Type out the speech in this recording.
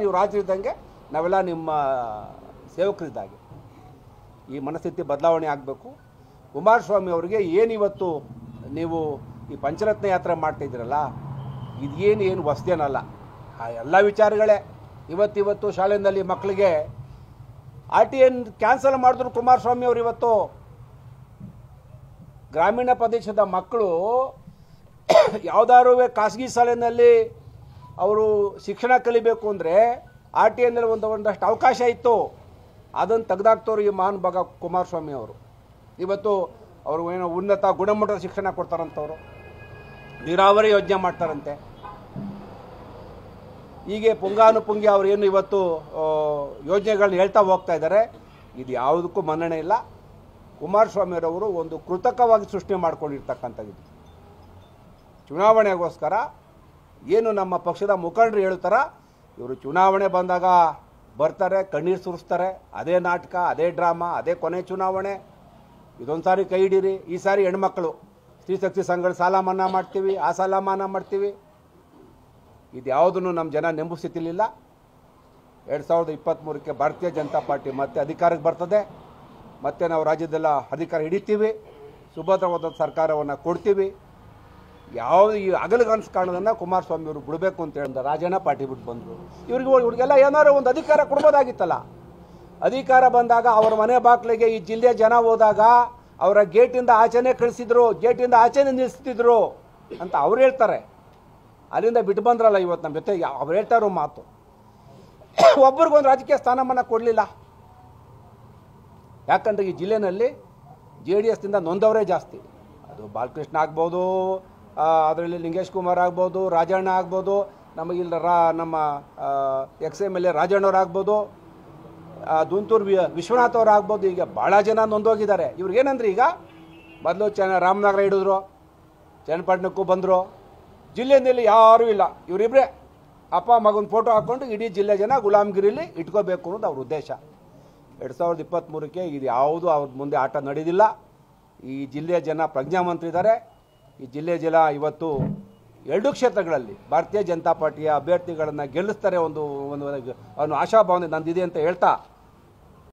ನೀವು ರಾಜರಿದ್ದಂಗೆ ನಾವೆಲ್ಲ ನಿಮ್ಮ ಸೇವಕರಿದ್ದಾಗೆ. ಈ ಮನಸ್ಥಿತಿ ಬದಲಾವಣೆ ಆಗಬೇಕು. ಕುಮಾರಸ್ವಾಮಿ ಅವರಿಗೆ ಏನಿವತ್ತು ನೀವು ಈ ಪಂಚರತ್ನ ಯಾತ್ರೆ ಮಾಡ್ತಾಯಿದ್ದೀರಲ್ಲ, ಇದೇನು ಹೊಸದೇನಲ್ಲ. ಆ ಎಲ್ಲ ವಿಚಾರಗಳೇ ಇವತ್ತು ಶಾಲೆಯಲ್ಲಿ ಮಕ್ಕಳಿಗೆ RTN ಕ್ಯಾನ್ಸಲ್ ಮಾಡಿದ್ರು ಕುಮಾರಸ್ವಾಮಿ ಅವರು. ಇವತ್ತು ಗ್ರಾಮೀಣ ಪ್ರದೇಶದ ಮಕ್ಕಳು ಯಾವುದಾದ್ರು ಖಾಸಗಿ ಶಾಲೆಯಲ್ಲಿ ಅವರು ಶಿಕ್ಷಣ ಕಲಿಬೇಕು ಅಂದರೆ RTNನಲ್ಲಿ ಒಂದಷ್ಟು ಅವಕಾಶ ಇತ್ತು, ಅದನ್ನು ತೆಗೆದಾಕ್ತವ್ರು ಈ ಮಹಾನ್ ಭಾಗ ಕುಮಾರಸ್ವಾಮಿ ಅವರು. ಇವತ್ತು ಅವರು ಏನೋ ಉನ್ನತ ಗುಣಮಟ್ಟದ ಶಿಕ್ಷಣ ಕೊಡ್ತಾರಂತವರು, ನೀರಾವರಿ ಯೋಜನೆ ಮಾಡ್ತಾರಂತೆ. ಹೀಗೆ ಪುಂಗಾನುಪುಂಗಿ ಅವರು ಏನು ಇವತ್ತು ಯೋಜನೆಗಳನ್ನ ಹೇಳ್ತಾ ಹೋಗ್ತಾ ಇದ್ದಾರೆ. ಇದು ಯಾವುದಕ್ಕೂ ಮನ್ನಣೆ ಇಲ್ಲ. ಕುಮಾರಸ್ವಾಮಿಯವರು ಒಂದು ಕೃತಕವಾಗಿ ಸೃಷ್ಟಿ ಮಾಡ್ಕೊಂಡಿರ್ತಕ್ಕಂಥದ್ದು. ಚುನಾವಣೆಗೋಸ್ಕರ ಏನು ನಮ್ಮ ಪಕ್ಷದ ಮುಖಂಡರು ಹೇಳ್ತಾರ, ಇವರು ಚುನಾವಣೆ ಬಂದಾಗ ಬರ್ತಾರೆ, ಕಣ್ಣೀರು ಸುರಿಸ್ತಾರೆ. ಅದೇ ನಾಟಕ, ಅದೇ ಡ್ರಾಮಾ, ಅದೇ ಕೊನೆ ಚುನಾವಣೆ. ಇದೊಂದು ಸಾರಿ ಕೈ ಹಿಡೀರಿ. ಈ ಸಾರಿ ಹೆಣ್ಮಕ್ಳು ಸ್ತ್ರೀಶಕ್ತಿ ಸಂಘಗಳ ಸಾಲ ಮನ್ನಾ ಮಾಡ್ತೀವಿ, ಆ ಸಾಲ ಮನ್ನಾ ಮಾಡ್ತೀವಿ. ಇದು ಯಾವುದನ್ನು ನಮ್ಮ ಜನ ನೆಂಬು ಸ್ಥಿತಿಲಿಲ್ಲ. 2023ಕ್ಕೆ ಭಾರತೀಯ ಜನತಾ ಪಾರ್ಟಿ ಮತ್ತೆ ಅಧಿಕಾರಕ್ಕೆ ಬರ್ತದೆ. ಮತ್ತೆ ನಾವು ರಾಜ್ಯದೆಲ್ಲ ಅಧಿಕಾರ ಹಿಡಿತೀವಿ, ಸುಭದ್ರವಾದ ಸರ್ಕಾರವನ್ನು ಕೊಡ್ತೀವಿ. ಯಾವುದು ಈ ಅಗಲಗನಸು ಕಾರಣದನ್ನು ಕುಮಾರಸ್ವಾಮಿ ಅವರು ಬಿಡಬೇಕು ಅಂತ ಹೇಳಿದ ರಾಜಣ್ಣ ಪಾರ್ಟಿ ಬಿಟ್ಟು ಬಂದರು. ಇವ್ರಿಗೆಲ್ಲ ಏನಾದ್ರು ಒಂದು ಅಧಿಕಾರ ಕೊಡ್ಬೋದಾಗಿತ್ತಲ್ಲ. ಅಧಿಕಾರ ಬಂದಾಗ ಅವರ ಮನೆ ಬಾಗಿಲಿಗೆ ಈ ಜಿಲ್ಲೆಯ ಜನ ಹೋದಾಗ ಅವರ ಗೇಟಿಂದ ಆಚೆನೇ ಕಳಿಸಿದ್ರು, ಗೇಟಿಂದ ಆಚೆನೇ ನಿಲ್ಲಿಸ್ತಿದ್ರು ಅಂತ ಅವ್ರು ಹೇಳ್ತಾರೆ. ಅಲ್ಲಿಂದ ಬಿಟ್ಟು ಬಂದ್ರಲ್ಲ ಇವತ್ತು ನಮ್ಮ ಜೊತೆ. ಅವ್ರು ಹೇಳ್ತಾ ಇರೋ ಮಾತು, ಒಬ್ರಿಗೊಂದು ರಾಜಕೀಯ ಸ್ಥಾನಮಾನ ಕೊಡಲಿಲ್ಲ. ಯಾಕಂದರೆ ಈ ಜಿಲ್ಲೆನಲ್ಲಿ JDSನಿಂದ ನೊಂದವರೇ ಜಾಸ್ತಿ. ಅದು ಬಾಲಕೃಷ್ಣ ಆಗ್ಬೋದು, ಅದರಲ್ಲಿ ಲಿಂಗೇಶ್ ಕುಮಾರ್ ಆಗ್ಬೋದು, ರಾಜಣ್ಣ ಆಗ್ಬೋದು, ನಮಗಿಲ್ಲ ನಮ್ಮ XMLA ರಾಜಣ್ಣವ್ರು ಆಗ್ಬೋದು, ದುಂತೂರು ವಿಶ್ವನಾಥ್ ಅವ್ರು ಆಗ್ಬೋದು. ಈಗ ಭಾಳ ಜನ ನೊಂದೋಗಿದ್ದಾರೆ. ಇವ್ರಿಗೇನಂದ್ರೆ ಈಗ ಮೊದಲು ರಾಮನಗರ ಹಿಡಿದ್ರು, ಚನ್ನಪಟ್ಟಣಕ್ಕೂ ಬಂದರು. ಜಿಲ್ಲೆಯಲ್ಲಿ ಯಾರೂ ಇಲ್ಲ, ಇವರಿಬ್ಬರೇ ಅಪ್ಪ ಮಗನ ಫೋಟೋ ಹಾಕ್ಕೊಂಡು ಇಡೀ ಜಿಲ್ಲೆ ಜನ ಗುಲಾಮಗಿರಿಲಿ ಇಟ್ಕೋಬೇಕು ಅನ್ನೋದು ಅವ್ರ ಉದ್ದೇಶ. 2023ಕ್ಕೆ ಇದು ಯಾವುದು ಅವ್ರ ಮುಂದೆ ಆಟ ನಡೆದಿಲ್ಲ. ಈ ಜಿಲ್ಲೆಯ ಜನ ಪ್ರಜ್ಞಾವಂತರಿದ್ದಾರೆ. ಈ ಜಿಲ್ಲೆಯ ಜನ ಇವತ್ತು 2 ಕ್ಷೇತ್ರಗಳಲ್ಲಿ ಭಾರತೀಯ ಜನತಾ ಪಾರ್ಟಿಯ ಅಭ್ಯರ್ಥಿಗಳನ್ನು ಗೆಲ್ಲಿಸ್ತಾರೆ ಒಂದು ಆಶಾಭಾವನೆ ನಂದಿದೆ ಅಂತ ಹೇಳ್ತಾ